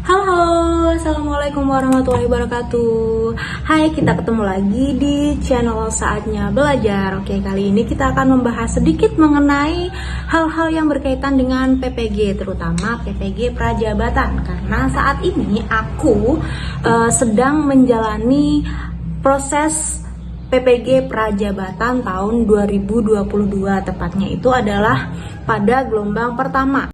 Halo, assalamualaikum warahmatullahi wabarakatuh. Hai, kita ketemu lagi di channel Saatnya Belajar. Oke, kali ini kita akan membahas sedikit mengenai hal-hal yang berkaitan dengan PPG, terutama PPG Prajabatan. Karena saat ini aku sedang menjalani proses PPG Prajabatan tahun 2022, tepatnya itu adalah pada gelombang pertama.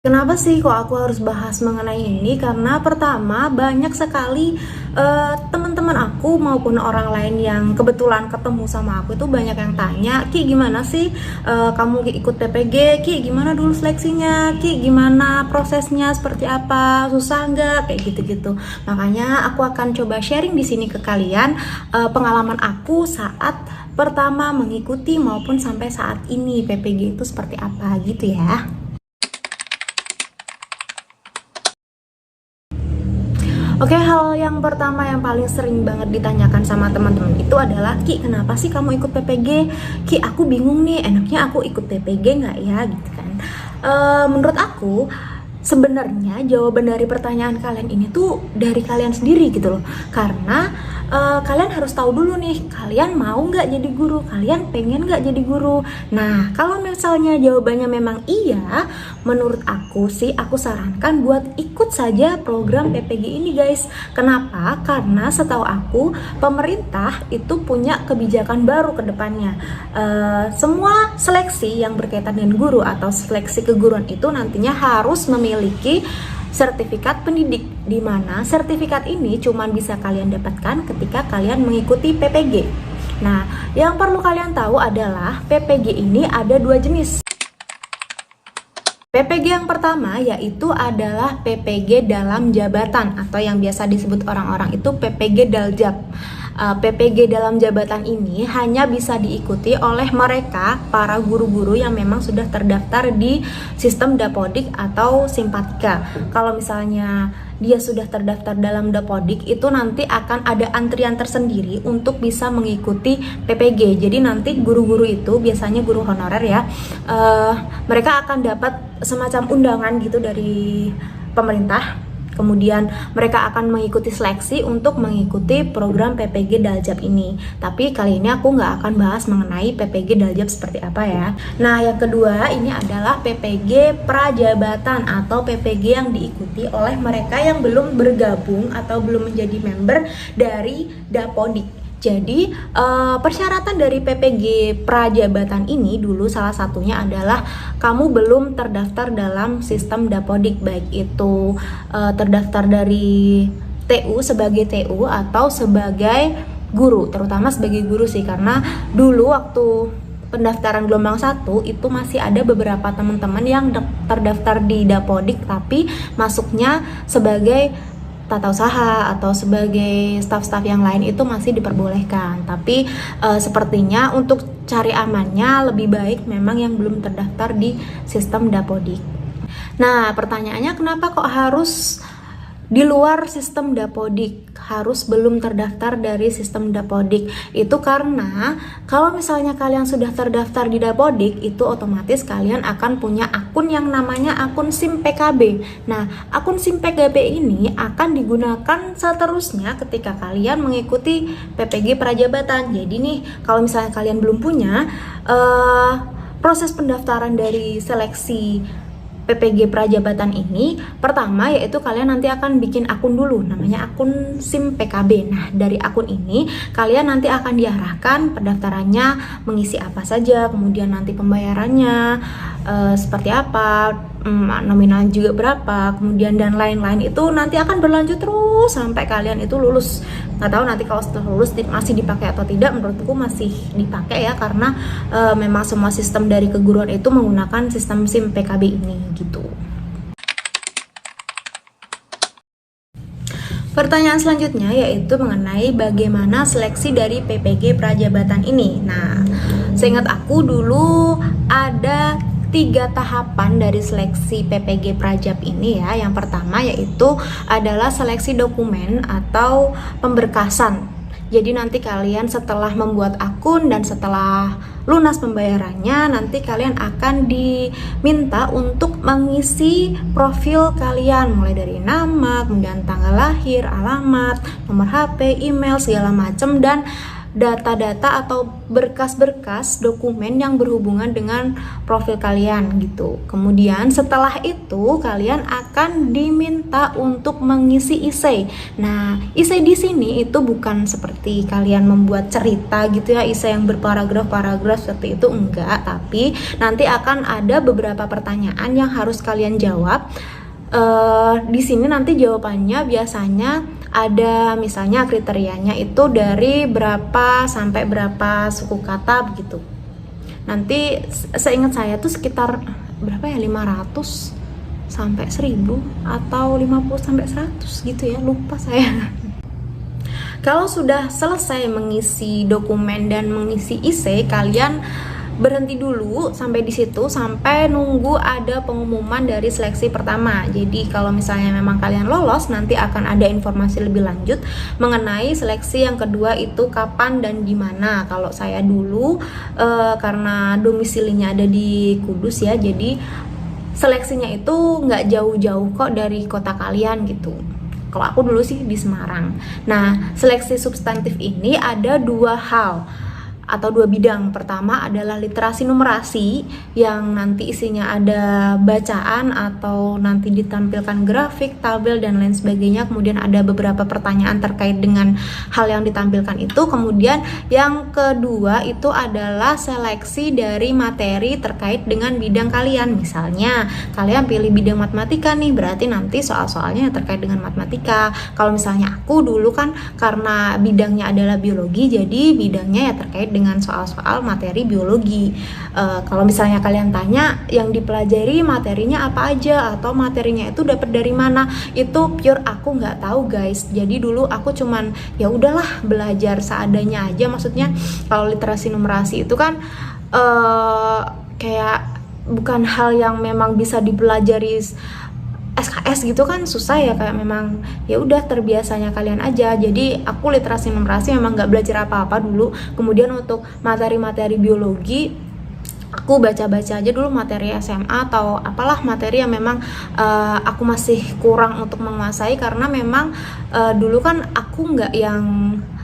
Kenapa sih kok aku harus bahas mengenai ini? Karena pertama, banyak sekali teman-teman aku maupun orang lain yang kebetulan ketemu sama aku itu banyak yang tanya, Ki gimana sih kamu ikut PPG? Ki gimana dulu seleksinya? Ki gimana prosesnya? Seperti apa? Susah nggak? Kayak gitu-gitu. Makanya aku akan coba sharing di sini ke kalian pengalaman aku saat pertama mengikuti maupun sampai saat ini PPG itu seperti apa gitu ya. Oke, hal yang pertama yang paling sering banget ditanyakan sama teman-teman itu adalah, Ki, kenapa sih kamu ikut PPG? Ki, aku bingung nih, enaknya aku ikut PPG nggak ya? Gitu kan. Menurut aku, sebenarnya jawaban dari pertanyaan kalian ini tuh dari kalian sendiri gitu loh. Karena kalian harus tahu dulu nih, kalian mau nggak jadi guru? Kalian pengen nggak jadi guru? Nah, kalau misalnya jawabannya memang iya, menurut aku sih, aku sarankan buat ikut saja program PPG ini guys. Kenapa? Karena setahu aku, pemerintah itu punya kebijakan baru ke depannya. Semua seleksi yang berkaitan dengan guru atau seleksi keguruan itu nantinya harus memiliki sertifikat pendidik, di mana sertifikat ini cuma bisa kalian dapatkan ketika kalian mengikuti PPG. Nah, yang perlu kalian tahu adalah PPG ini ada dua jenis. PPG yang pertama yaitu adalah PPG dalam jabatan atau yang biasa disebut orang-orang itu PPG Daljab. PPG dalam jabatan ini hanya bisa diikuti oleh mereka, para guru-guru yang memang sudah terdaftar di sistem Dapodik atau Simpatika. Kalau misalnya dia sudah terdaftar dalam Dapodik, itu nanti akan ada antrian tersendiri untuk bisa mengikuti PPG. Jadi nanti guru-guru itu, biasanya guru honorer ya, mereka akan dapat semacam undangan gitu dari pemerintah. Kemudian mereka akan mengikuti seleksi untuk mengikuti program PPG Daljab ini. Tapi kali ini aku nggak akan bahas mengenai PPG Daljab seperti apa ya. Nah, yang kedua ini adalah PPG Prajabatan atau PPG yang diikuti oleh mereka yang belum bergabung atau belum menjadi member dari Dapodik. Jadi persyaratan dari PPG Prajabatan ini dulu salah satunya adalah kamu belum terdaftar dalam sistem Dapodik, baik itu terdaftar dari TU sebagai TU atau sebagai guru, terutama sebagai guru sih, karena dulu waktu pendaftaran gelombang 1 itu masih ada beberapa teman-teman yang terdaftar di Dapodik tapi masuknya sebagai tata usaha atau sebagai staf-staf yang lain itu masih diperbolehkan. Tapi sepertinya untuk cari amannya lebih baik memang yang belum terdaftar di sistem Dapodik. Nah, pertanyaannya kenapa kok harus di luar sistem Dapodik, harus belum terdaftar dari sistem Dapodik? Itu karena kalau misalnya kalian sudah terdaftar di Dapodik, itu otomatis kalian akan punya akun yang namanya akun SIM PKB. Nah, akun SIM PKB ini akan digunakan seterusnya ketika kalian mengikuti PPG Prajabatan. Jadi nih, kalau misalnya kalian belum punya proses pendaftaran dari seleksi PPG Prajabatan ini, pertama yaitu kalian nanti akan bikin akun dulu, namanya akun SIM PKB. Nah, dari akun ini kalian nanti akan diarahkan pendaftarannya mengisi apa saja, kemudian nanti pembayarannya seperti apa, nominal juga berapa, kemudian dan lain-lain. Itu nanti akan berlanjut terus sampai kalian itu lulus. Nggak tahu nanti kalau setelah lulus masih dipakai atau tidak, menurutku masih dipakai ya, karena memang semua sistem dari keguruan itu menggunakan sistem SIM PKB ini gitu. Pertanyaan selanjutnya yaitu mengenai bagaimana seleksi dari PPG Prajabatan ini. Nah, seingat aku dulu ada 3 tahapan dari seleksi PPG Prajab ini ya. Yang pertama yaitu adalah seleksi dokumen atau pemberkasan. Jadi nanti kalian setelah membuat akun dan setelah lunas pembayarannya, nanti kalian akan diminta untuk mengisi profil kalian, mulai dari nama, kemudian tanggal lahir, alamat, nomor HP, email, segala macam, dan data-data atau berkas-berkas dokumen yang berhubungan dengan profil kalian gitu. Kemudian setelah itu kalian akan diminta untuk mengisi essay. Nah, essay di sini itu bukan seperti kalian membuat cerita gitu ya, essay yang berparagraf-paragraf seperti itu, enggak, tapi nanti akan ada beberapa pertanyaan yang harus kalian jawab. Di sini nanti jawabannya biasanya ada misalnya kriterianya itu dari berapa sampai berapa suku kata begitu. Nanti seingat saya tuh sekitar berapa ya, 500 sampai 1000 atau 50 sampai 100 gitu ya, lupa saya. Kalau sudah selesai mengisi dokumen dan mengisi essay, kalian berhenti dulu sampai di situ, sampai nunggu ada pengumuman dari seleksi pertama. Jadi kalau misalnya memang kalian lolos, nanti akan ada informasi lebih lanjut mengenai seleksi yang kedua itu kapan dan di mana. Kalau saya dulu karena domisilinya ada di Kudus ya, jadi seleksinya itu nggak jauh-jauh kok dari kota kalian gitu. Kalau aku dulu sih di Semarang. Nah, seleksi substantif ini ada dua hal atau dua bidang. Pertama adalah literasi numerasi yang nanti isinya ada bacaan atau nanti ditampilkan grafik, tabel, dan lain sebagainya. Kemudian ada beberapa pertanyaan terkait dengan hal yang ditampilkan itu. Kemudian yang kedua itu adalah seleksi dari materi terkait dengan bidang kalian. Misalnya kalian pilih bidang matematika nih, berarti nanti soal-soalnya terkait dengan matematika. Kalau misalnya aku dulu kan karena bidangnya adalah biologi, jadi bidangnya ya terkait dengan soal-soal materi biologi. Kalau misalnya kalian tanya yang dipelajari materinya apa aja atau materinya itu dapat dari mana, itu pure aku nggak tahu guys. Jadi dulu aku cuman ya udahlah belajar seadanya aja. Maksudnya kalau literasi numerasi itu kan kayak bukan hal yang memang bisa dipelajari SKS gitu kan, susah ya, kayak memang ya udah terbiasanya kalian aja. Jadi aku literasi numerasi memang nggak belajar apa-apa dulu. Kemudian untuk materi-materi biologi aku baca-baca aja dulu materi SMA atau apalah materi yang memang aku masih kurang untuk menguasai, karena memang dulu kan aku nggak yang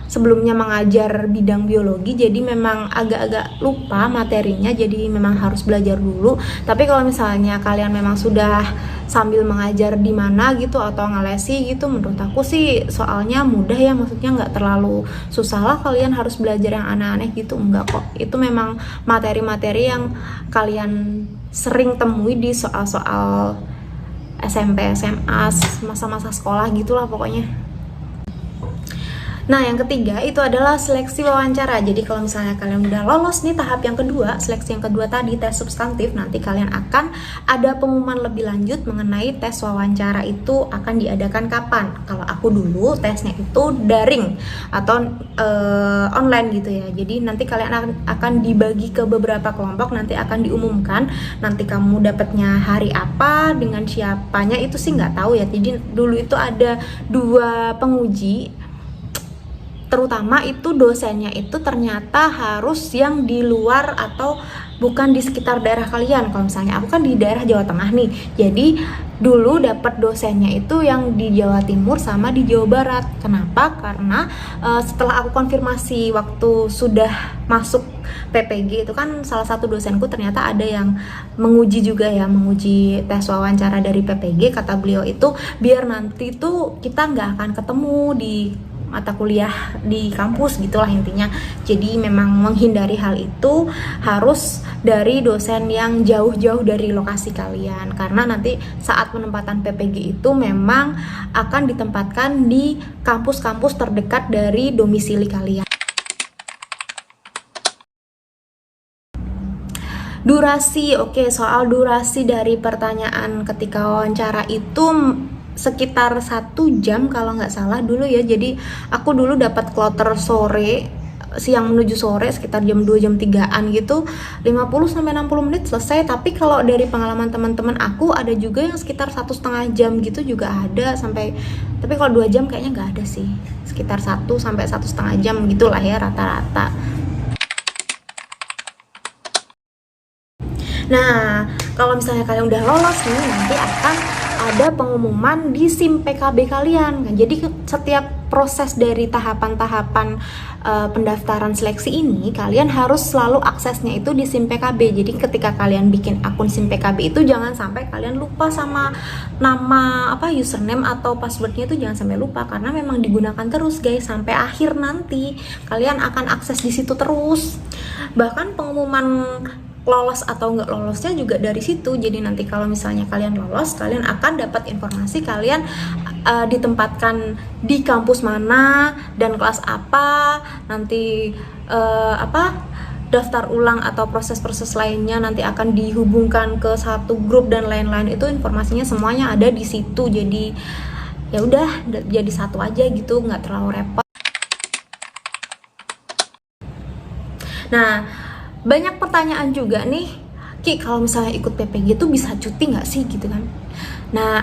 sebelumnya mengajar bidang biologi, jadi memang agak-agak lupa materinya, jadi memang harus belajar dulu. Tapi kalau misalnya kalian memang sudah sambil mengajar di mana gitu atau ngelesi gitu, menurut aku sih soalnya mudah ya, maksudnya nggak terlalu susah lah kalian harus belajar yang aneh-aneh gitu, enggak kok. Itu memang materi-materi yang kalian sering temui di soal-soal SMP, SMA, masa-masa sekolah gitulah pokoknya. Nah, yang ketiga itu adalah seleksi wawancara. Jadi kalau misalnya kalian udah lolos nih tahap yang kedua, seleksi yang kedua tadi, tes substantif, nanti kalian akan ada pengumuman lebih lanjut mengenai tes wawancara itu akan diadakan kapan. Kalau aku dulu tesnya itu daring atau online gitu ya. Jadi nanti kalian akan dibagi ke beberapa kelompok, nanti akan diumumkan. Nanti kamu dapatnya hari apa, dengan siapanya itu sih nggak tahu ya. Jadi dulu itu ada dua penguji, terutama itu dosennya itu ternyata harus yang di luar atau bukan di sekitar daerah kalian. Kalau misalnya aku kan di daerah Jawa Tengah nih, jadi dulu dapat dosennya itu yang di Jawa Timur sama di Jawa Barat. Kenapa? Karena setelah aku konfirmasi waktu sudah masuk PPG itu kan salah satu dosenku ternyata ada yang menguji juga ya, menguji tes wawancara dari PPG. Kata beliau itu biar nanti tuh kita nggak akan ketemu di mata kuliah di kampus gitulah intinya. Jadi memang menghindari hal itu harus dari dosen yang jauh-jauh dari lokasi kalian, karena nanti saat penempatan PPG itu memang akan ditempatkan di kampus-kampus terdekat dari domisili kalian. Durasi, oke, soal durasi dari pertanyaan ketika wawancara itu sekitar 1 jam kalau nggak salah dulu ya. Jadi aku dulu dapat kloter sore siang menuju sore sekitar jam 2 jam 3-an gitu, 50-60 menit selesai. Tapi kalau dari pengalaman teman-teman aku ada juga yang sekitar 1,5 jam gitu juga ada sampai, tapi kalau 2 jam kayaknya nggak ada sih, sekitar 1 sampai 1,5 jam gitulah ya rata-rata. Nah, kalau misalnya kalian udah lolos nih, nanti akan ada pengumuman di SIM PKB kalian. Nah, jadi setiap proses dari tahapan-tahapan pendaftaran seleksi ini, kalian harus selalu aksesnya itu di SIM PKB. Jadi ketika kalian bikin akun SIM PKB itu jangan sampai kalian lupa sama nama username atau passwordnya, itu jangan sampai lupa, karena memang digunakan terus guys sampai akhir nanti. Kalian akan akses di situ terus. Bahkan pengumuman lolos atau nggak lolosnya juga dari situ. Jadi nanti kalau misalnya kalian lolos, kalian akan dapat informasi kalian ditempatkan di kampus mana dan kelas apa, nanti daftar ulang atau proses-proses lainnya nanti akan dihubungkan ke satu grup dan lain-lain. Itu informasinya semuanya ada di situ. Jadi ya udah jadi satu aja gitu, nggak terlalu repot. Nah, banyak pertanyaan juga nih, Ki, kalau misalnya ikut PPG itu bisa cuti nggak sih gitu kan? Nah,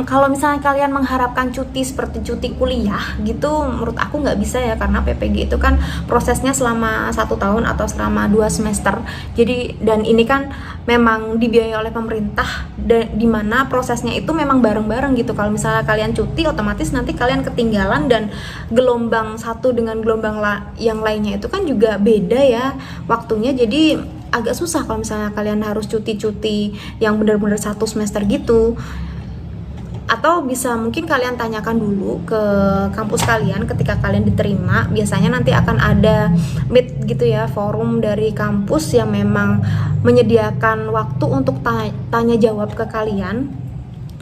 kalau misalnya kalian mengharapkan cuti seperti cuti kuliah gitu, menurut aku nggak bisa ya, karena PPG itu kan prosesnya selama 1 tahun atau selama 2 semester. Jadi, dan ini kan memang dibiayai oleh pemerintah, di mana prosesnya itu memang bareng-bareng gitu. Kalau misalnya kalian cuti, otomatis nanti kalian ketinggalan, dan gelombang satu dengan gelombang yang lainnya itu kan juga beda ya waktunya. Jadi agak susah kalau misalnya kalian harus cuti-cuti yang benar-benar 1 semester gitu. Atau bisa mungkin kalian tanyakan dulu ke kampus kalian ketika kalian diterima. Biasanya nanti akan ada meet gitu ya, forum dari kampus yang memang menyediakan waktu untuk tanya jawab ke kalian.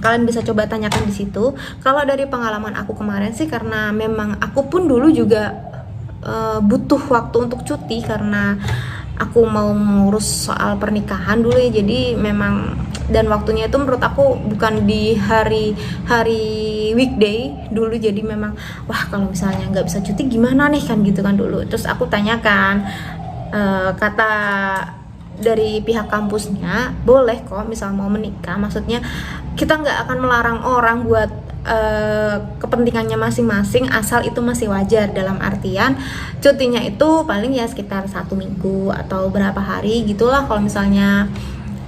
Kalian bisa coba tanyakan di situ. Kalau dari pengalaman aku kemarin sih, karena memang aku pun dulu juga butuh waktu untuk cuti karena aku mau mengurus soal pernikahan dulu ya. Jadi memang, dan waktunya itu menurut aku bukan di hari weekday dulu. Jadi memang wah, kalau misalnya nggak bisa cuti gimana nih kan gitu kan dulu. Terus aku tanyakan, kata dari pihak kampusnya boleh kok misal mau menikah, maksudnya kita nggak akan melarang orang buat kepentingannya masing-masing, asal itu masih wajar. Dalam artian cutinya itu paling ya sekitar 1 minggu atau berapa hari gitulah. Kalau misalnya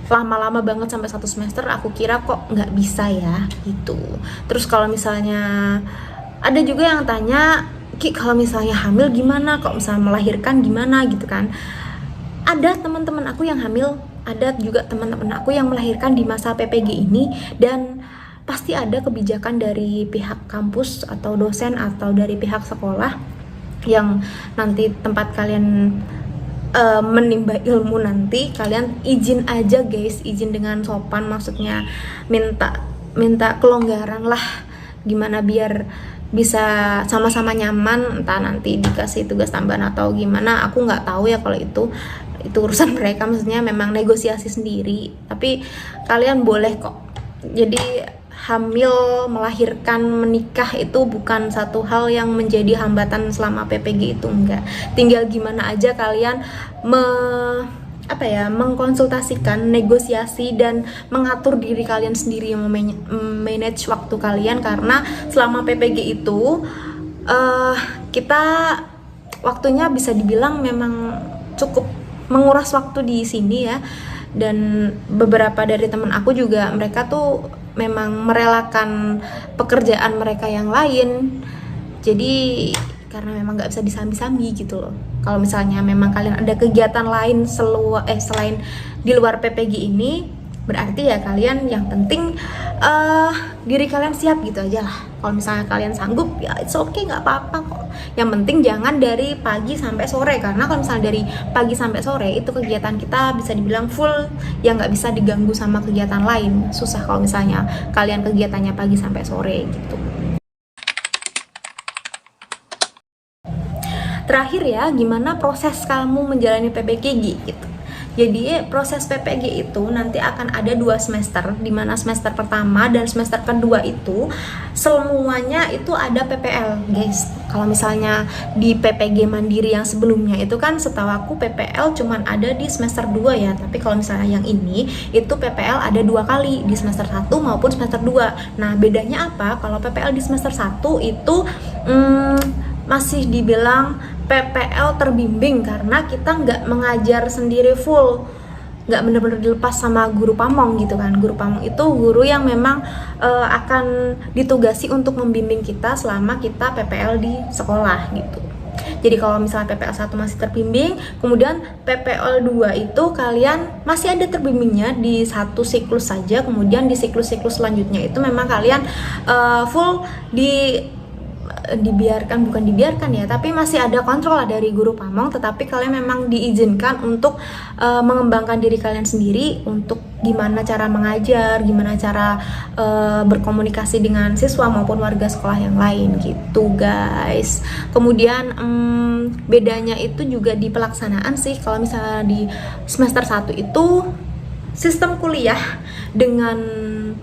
lama-lama banget sampai 1 semester, aku kira kok nggak bisa ya gitu. Terus kalau misalnya ada juga yang tanya, Ki, kalau misalnya hamil gimana, kok misalnya melahirkan gimana gitu kan. Ada teman-teman aku yang hamil, ada juga teman-teman aku yang melahirkan di masa PPG ini, dan pasti ada kebijakan dari pihak kampus atau dosen atau dari pihak sekolah yang nanti tempat kalian menimba ilmu, nanti kalian izin aja guys, izin dengan sopan, maksudnya minta kelonggaran lah, gimana biar bisa sama-sama nyaman. Entah nanti dikasih tugas tambahan atau gimana, aku nggak tahu ya, kalau itu urusan mereka, maksudnya memang negosiasi sendiri. Tapi kalian boleh kok. Jadi hamil, melahirkan, menikah itu bukan satu hal yang menjadi hambatan selama PPG itu, enggak. Tinggal gimana aja kalian mengkonsultasikan, negosiasi, dan mengatur diri kalian sendiri, yang manage waktu kalian. Karena selama PPG itu kita waktunya bisa dibilang memang cukup menguras waktu di sini ya. Dan beberapa dari teman aku juga, mereka tuh memang merelakan pekerjaan mereka yang lain. Jadi karena memang nggak bisa disambi-sambi gitu loh. Kalau misalnya memang kalian ada kegiatan lain selain di luar PPG ini, berarti ya kalian, yang penting diri kalian siap gitu aja lah. Kalau misalnya kalian sanggup ya it's okay, nggak apa-apa kok. Yang penting jangan dari pagi sampai sore, karena kalau misalnya dari pagi sampai sore itu kegiatan kita bisa dibilang full, yang nggak bisa diganggu sama kegiatan lain. Susah kalau misalnya kalian kegiatannya pagi sampai sore gitu. Terakhir ya, gimana proses kamu menjalani PPG gitu. Jadi proses PPG itu nanti akan ada 2 semester, di mana semester pertama dan semester kedua itu semuanya itu ada PPL, guys. Kalau misalnya di PPG mandiri yang sebelumnya itu kan setahu aku PPL cuman ada di semester 2 ya. Tapi kalau misalnya yang ini itu PPL ada 2 kali, di semester 1 maupun semester 2. Nah, bedanya apa? Kalau PPL di semester 1 itu masih dibilang PPL terbimbing karena kita nggak mengajar sendiri full, nggak bener-bener dilepas sama guru pamong gitu kan. Guru pamong itu guru yang memang akan ditugasi untuk membimbing kita selama kita PPL di sekolah gitu. Jadi kalau misalnya PPL 1 masih terbimbing, kemudian PPL 2 itu kalian masih ada terbimbingnya di 1 siklus saja, kemudian di siklus-siklus selanjutnya itu memang kalian full bukan dibiarkan ya, tapi masih ada kontrol lah dari guru pamong, tetapi kalian memang diizinkan untuk mengembangkan diri kalian sendiri untuk gimana cara mengajar, gimana cara berkomunikasi dengan siswa maupun warga sekolah yang lain gitu guys. Kemudian bedanya itu juga di pelaksanaan sih. Kalau misalnya di semester 1 itu sistem kuliah dengan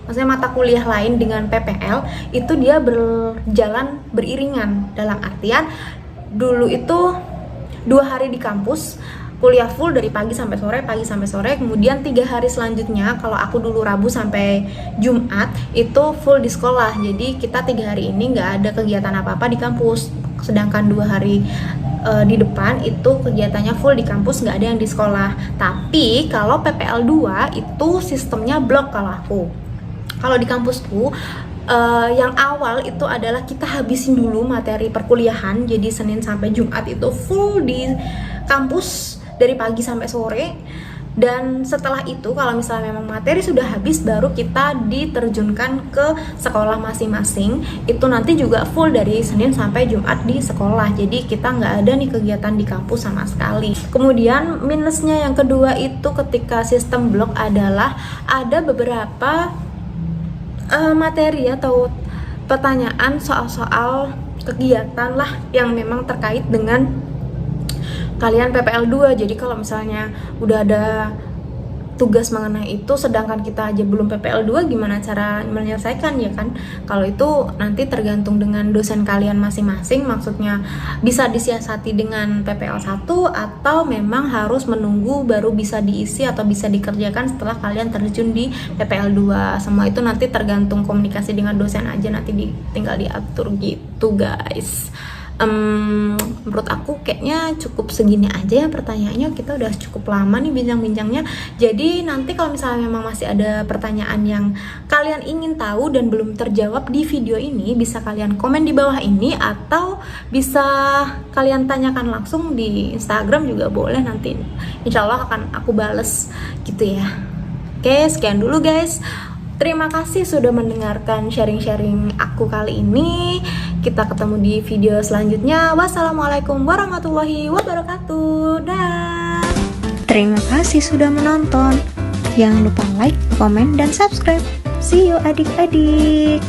maksudnya mata kuliah lain dengan PPL itu dia berjalan beriringan, dalam artian dulu itu 2 hari di kampus kuliah full dari pagi sampai sore, kemudian 3 hari selanjutnya kalau aku dulu Rabu sampai Jumat itu full di sekolah. Jadi kita 3 hari ini nggak ada kegiatan apa-apa di kampus, sedangkan 2 hari di depan itu kegiatannya full di kampus, nggak ada yang di sekolah. Tapi kalau PPL 2 itu sistemnya blok kalau aku. Kalau di kampusku yang awal itu adalah kita habisin dulu materi perkuliahan, jadi Senin sampai Jumat itu full di kampus dari pagi sampai sore. Dan setelah itu kalau misalnya memang materi sudah habis, baru kita diterjunkan ke sekolah masing-masing. Itu nanti juga full dari Senin sampai Jumat di sekolah, jadi kita nggak ada nih kegiatan di kampus sama sekali. Kemudian minusnya yang kedua itu ketika sistem blok adalah ada beberapa materi atau pertanyaan soal-soal kegiatan lah yang memang terkait dengan kalian PPL 2. Jadi kalau misalnya udah ada tugas mengenai itu sedangkan kita aja belum PPL 2, gimana cara menyelesaikan ya kan? Kalau itu nanti tergantung dengan dosen kalian masing-masing, maksudnya bisa disiasati dengan PPL 1 atau memang harus menunggu baru bisa diisi atau bisa dikerjakan setelah kalian terjun di PPL 2. Semua itu nanti tergantung komunikasi dengan dosen aja, nanti tinggal diatur gitu guys. Menurut aku kayaknya cukup segini aja ya pertanyaannya, kita udah cukup lama nih bincang-bincangnya. Jadi nanti kalau misalnya memang masih ada pertanyaan yang kalian ingin tahu dan belum terjawab di video ini, bisa kalian komen di bawah ini atau bisa kalian tanyakan langsung di Instagram juga boleh, nanti insya Allah akan aku bales gitu ya. Oke, sekian dulu guys. Terima kasih sudah mendengarkan sharing-sharing aku kali ini. Kita ketemu di video selanjutnya. Wassalamualaikum warahmatullahi wabarakatuh. Dah. Terima kasih sudah menonton. Jangan lupa like, komen, dan subscribe. See you adik-adik.